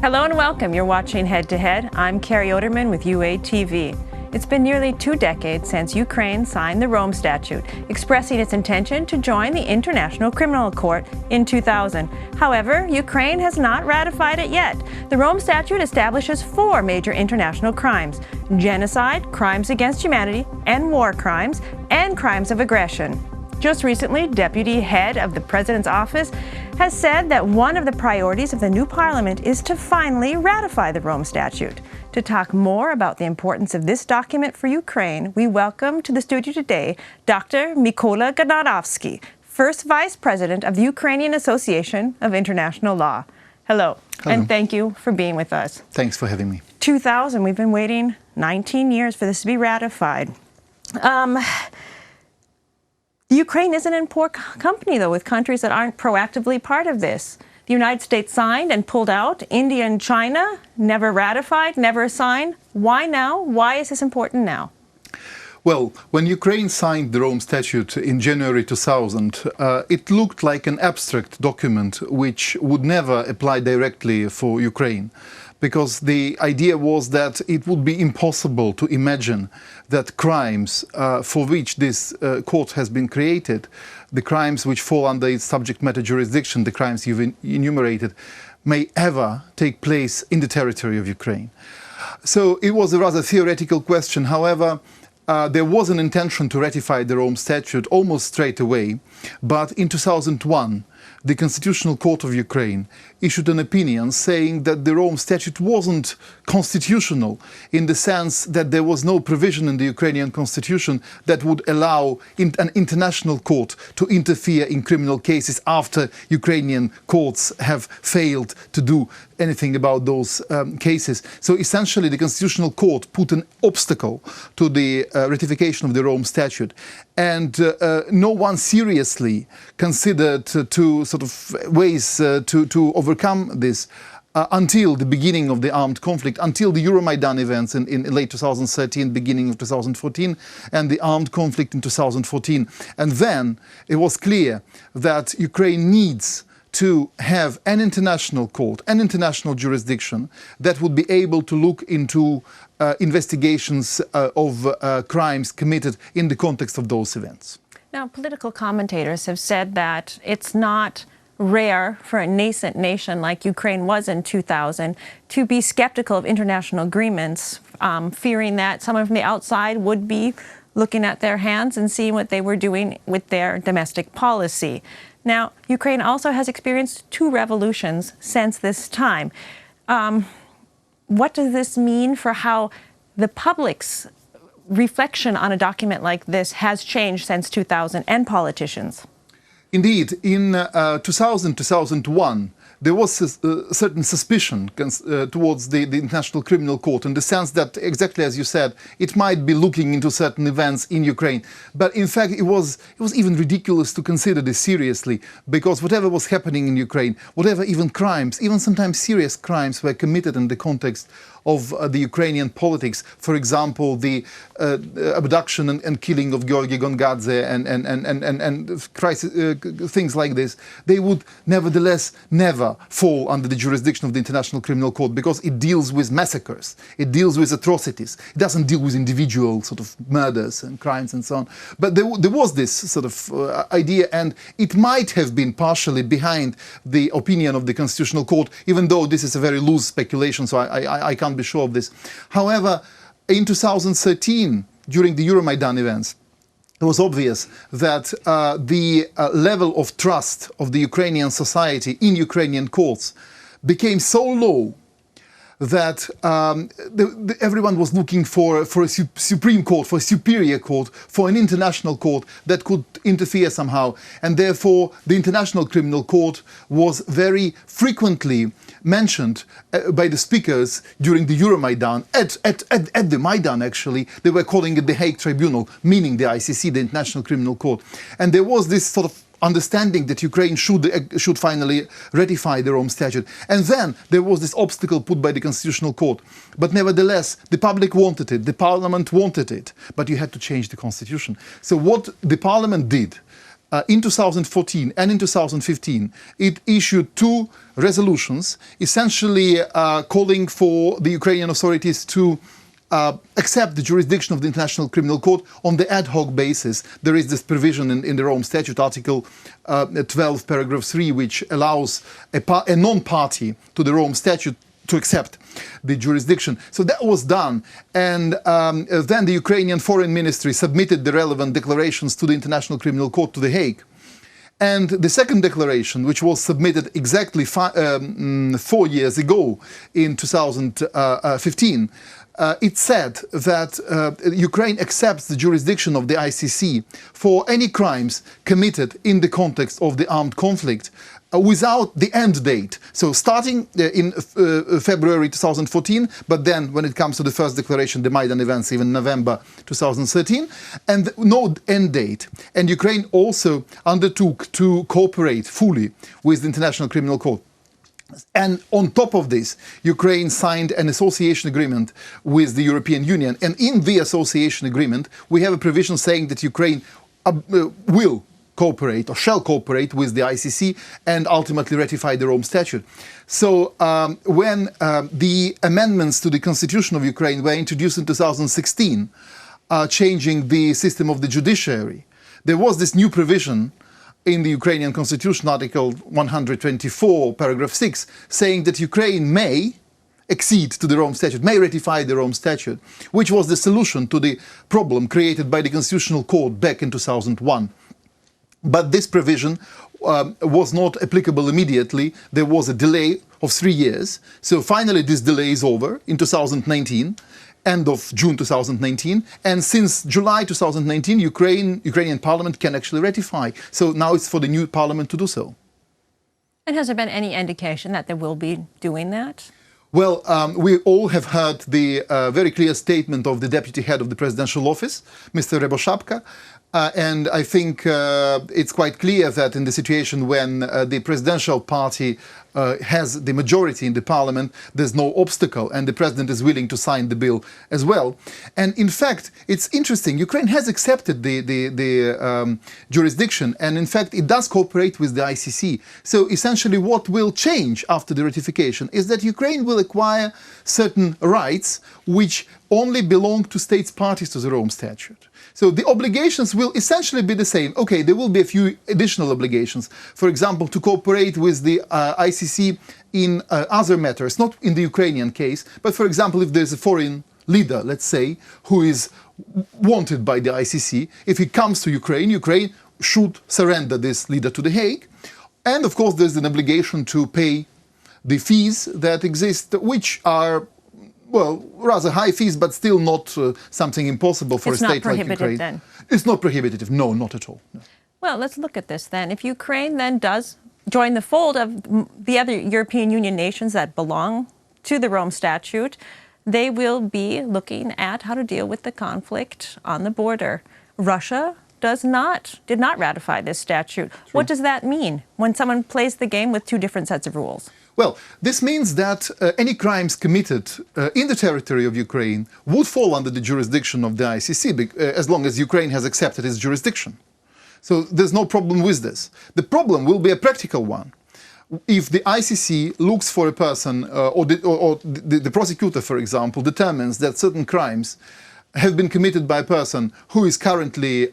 Hello and welcome. You're watching Head to Head. I'm Carrie Oderman with UATV. It's been nearly 2 decades since Ukraine signed the Rome Statute, expressing its intention to join the International Criminal Court in 2000. However, Ukraine has not ratified it yet. The Rome Statute establishes 4 major international crimes: genocide, crimes against humanity, and war crimes, and crimes of aggression. Just recently, Deputy Head of the President's Office has said that one of the priorities of the new parliament is to finally ratify the Rome Statute. To talk more about the importance of this document for Ukraine, we welcome to the studio today Dr. Mykola Gnatovskyy, First Vice President of the Ukrainian Association of International Law. Hello, and thank you for being with us. Thanks for having me. 2000, we've been waiting 19 years for this to be ratified. Ukraine isn't in poor company, though, with countries that aren't proactively part of this. The United States signed and pulled out. India and China never ratified, never signed. Why now? Why is this important now? Well, when Ukraine signed the Rome Statute in January 2000, it looked like an abstract document which would never apply directly for Ukraine, because the idea was that it would be impossible to imagine that crimes for which this court has been created, the crimes which fall under its subject matter jurisdiction, the crimes you've enumerated, may ever take place in the territory of Ukraine. So it was a rather theoretical question. However, there was an intention to ratify the Rome Statute almost straight away, but in 2001, the Constitutional Court of Ukraine issued an opinion saying that the Rome Statute wasn't constitutional, in the sense that there was no provision in the Ukrainian constitution that would allow an international court to interfere in criminal cases after Ukrainian courts have failed to do anything about those cases. So essentially the Constitutional Court put an obstacle to the ratification of the Rome Statute, and no one seriously considered to sort of ways to overcome this until the beginning of the armed conflict, until the Euromaidan events in late 2013, beginning of 2014, and the armed conflict in 2014. And then it was clear that Ukraine needs to have an international court, an international jurisdiction that would be able to look into investigations of crimes committed in the context of those events. Now, political commentators have said that it's not rare for a nascent nation like Ukraine was in 2000 to be skeptical of international agreements, fearing that someone from the outside would be looking at their hands and seeing what they were doing with their domestic policy. Now, Ukraine also has experienced 2 revolutions since this time. What does this mean for how the public's reflection on a document like this has changed since 2000 and politicians? Indeed, in 2000-2001, there was a certain suspicion towards the International Criminal Court, in the sense that, exactly as you said, it might be looking into certain events in Ukraine. But in fact, it was even ridiculous to consider this seriously, because whatever was happening in Ukraine, whatever even crimes, even sometimes serious crimes, were committed in the context of the Ukrainian politics. For example, the abduction and killing of Georgy Gongadze and things like this, they would nevertheless never fall under the jurisdiction of the International Criminal Court, because it deals with massacres, it deals with atrocities, it doesn't deal with individual sort of murders and crimes and so on. But there was this sort of idea, and it might have been partially behind the opinion of the Constitutional Court, even though this is a very loose speculation, so I can't be sure of this. However, in 2013, during the Euromaidan events, it was obvious that the level of trust of the Ukrainian society in Ukrainian courts became so low that everyone was looking for a Supreme Court, for a superior court, for an international court that could interfere somehow. And therefore, the International Criminal Court was very frequently mentioned by the speakers during the Euromaidan. At the Maidan, actually, they were calling it the Hague Tribunal, meaning the ICC, the International Criminal Court. And there was this sort of understanding that Ukraine should finally ratify the Rome Statute. And then there was this obstacle put by the Constitutional Court. But nevertheless, the public wanted it, the parliament wanted it, but you had to change the constitution. So what the parliament did in 2014 and in 2015, it issued two resolutions essentially calling for the Ukrainian authorities to accept the jurisdiction of the International Criminal Court on the ad hoc basis. There is this provision in the Rome Statute, Article 12, Paragraph 3, which allows a non-party to the Rome Statute to accept the jurisdiction. So that was done. And then the Ukrainian Foreign Ministry submitted the relevant declarations to the International Criminal Court, to The Hague. And the second declaration, which was submitted exactly 4 years ago in 2015, it said that Ukraine accepts the jurisdiction of the ICC for any crimes committed in the context of the armed conflict without the end date. So starting in February 2014, but then when it comes to the first declaration, the Maidan events, even November 2013, and no end date. And Ukraine also undertook to cooperate fully with the International Criminal Court. And on top of this, Ukraine signed an association agreement with the European Union. And in the association agreement, we have a provision saying that Ukraine will cooperate or shall cooperate with the ICC and ultimately ratify the Rome Statute. So when the amendments to the constitution of Ukraine were introduced in 2016, changing the system of the judiciary, there was this new provision in the Ukrainian constitution, Article 124, Paragraph 6, saying that Ukraine may accede to the Rome Statute, may ratify the Rome Statute, which was the solution to the problem created by the Constitutional Court back in 2001. But this provision was not applicable immediately. There was a delay of 3 years. So finally this delay is over in 2019, end of June 2019. And since July 2019, Ukrainian parliament can actually ratify. So now it's for the new parliament to do so. And has there been any indication that they will be doing that? Well, we all have heard the very clear statement of the deputy head of the presidential office, Mr. Reboshapka. And I think it's quite clear that in the situation when the presidential party has the majority in the parliament, there's no obstacle, and the president is willing to sign the bill as well. And in fact, it's interesting, Ukraine has accepted the jurisdiction, and in fact, it does cooperate with the ICC. So essentially what will change after the ratification is that Ukraine will acquire certain rights which only belong to states parties to the Rome Statute. So the obligations will essentially be the same. Okay, there will be a few additional obligations. For example, to cooperate with the ICC in other matters, not in the Ukrainian case, but for example, if there's a foreign leader, let's say, who is wanted by the ICC, if he comes to Ukraine, Ukraine should surrender this leader to The Hague. And of course, there's an obligation to pay the fees that exist, which are, well, rather high fees, but still not something impossible for a state like Ukraine. It's not prohibitive then? It's not prohibitive, no, not at all. No. Well, let's look at this then. If Ukraine then does join the fold of the other European Union nations that belong to the Rome Statute, they will be looking at how to deal with the conflict on the border. Russia did not ratify this statute. True. What does that mean when someone plays the game with two different sets of rules? Well, this means that any crimes committed in the territory of Ukraine would fall under the jurisdiction of the ICC as long as Ukraine has accepted its jurisdiction. So there's no problem with this. The problem will be a practical one. If the ICC looks for a person or the prosecutor, for example, determines that certain crimes have been committed by a person who is currently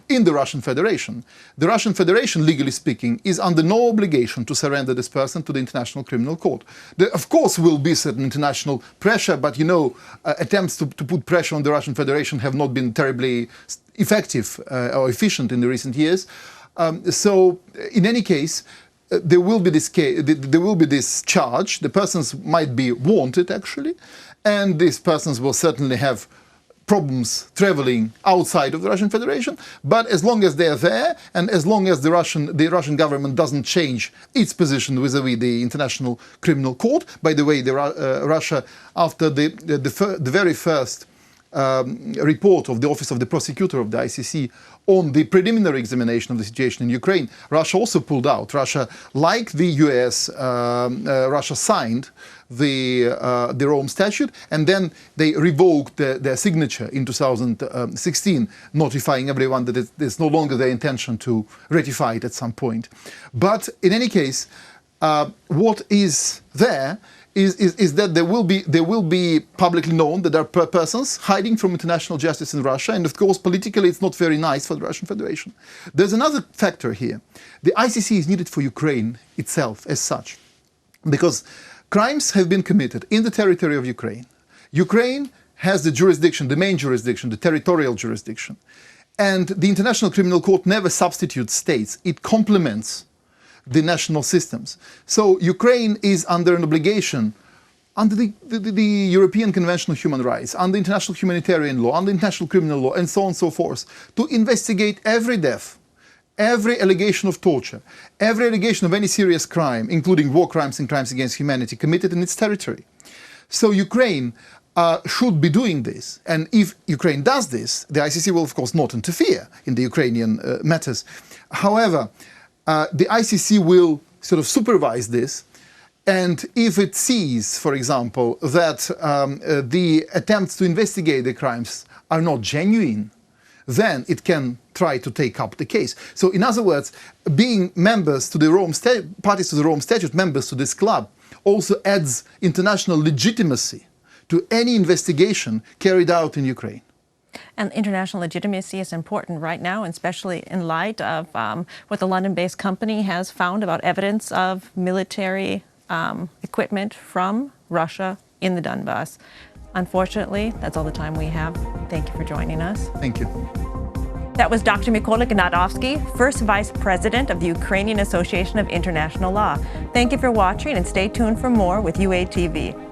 in the Russian Federation, the Russian Federation, legally speaking, is under no obligation to surrender this person to the International Criminal Court. There, of course, will be certain international pressure, but, you know, attempts to put pressure on the Russian Federation have not been terribly effective or efficient in the recent years. So, in any case, there will be this charge. The persons might be wanted, actually, and these persons will certainly have problems traveling outside of the Russian Federation, but as long as they are there, and as long as the Russian government doesn't change its position vis-à-vis the International Criminal Court. By the way, Russia, after the very first report of the Office of the Prosecutor of the ICC on the preliminary examination of the situation in Ukraine, Russia also pulled out. Russia, like the US, Russia signed the Rome Statute, and then they revoked their signature in 2016, notifying everyone that it's no longer their intention to ratify it at some point. But in any case, what is there is that there will be publicly known that there are persons hiding from international justice in Russia, and of course politically it's not very nice for the Russian Federation. There's another factor here. The ICC is needed for Ukraine itself as such, because crimes have been committed in the territory of Ukraine. Ukraine has the jurisdiction, the main jurisdiction, the territorial jurisdiction, and the International Criminal Court never substitutes states. It complements the national systems. So Ukraine is under an obligation, under the European Convention on Human Rights, under international humanitarian law, under international criminal law, and so on and so forth, to investigate every death, every allegation of torture, every allegation of any serious crime, including war crimes and crimes against humanity, committed in its territory. So Ukraine should be doing this. And if Ukraine does this, the ICC will, of course, not interfere in the Ukrainian matters. However, the ICC will sort of supervise this, and if it sees, for example, that the attempts to investigate the crimes are not genuine, then it can try to take up the case. So in other words, being members to the parties to the Rome Statute, members to this club, also adds international legitimacy to any investigation carried out in Ukraine. And international legitimacy is important right now, especially in light of what the London-based company has found about evidence of military equipment from Russia in the Donbass. Unfortunately, that's all the time we have. Thank you for joining us. Thank you. That was Dr. Mykola Gnatovskyy, First Vice President of the Ukrainian Association of International Law. Thank you for watching, and stay tuned for more with UATV.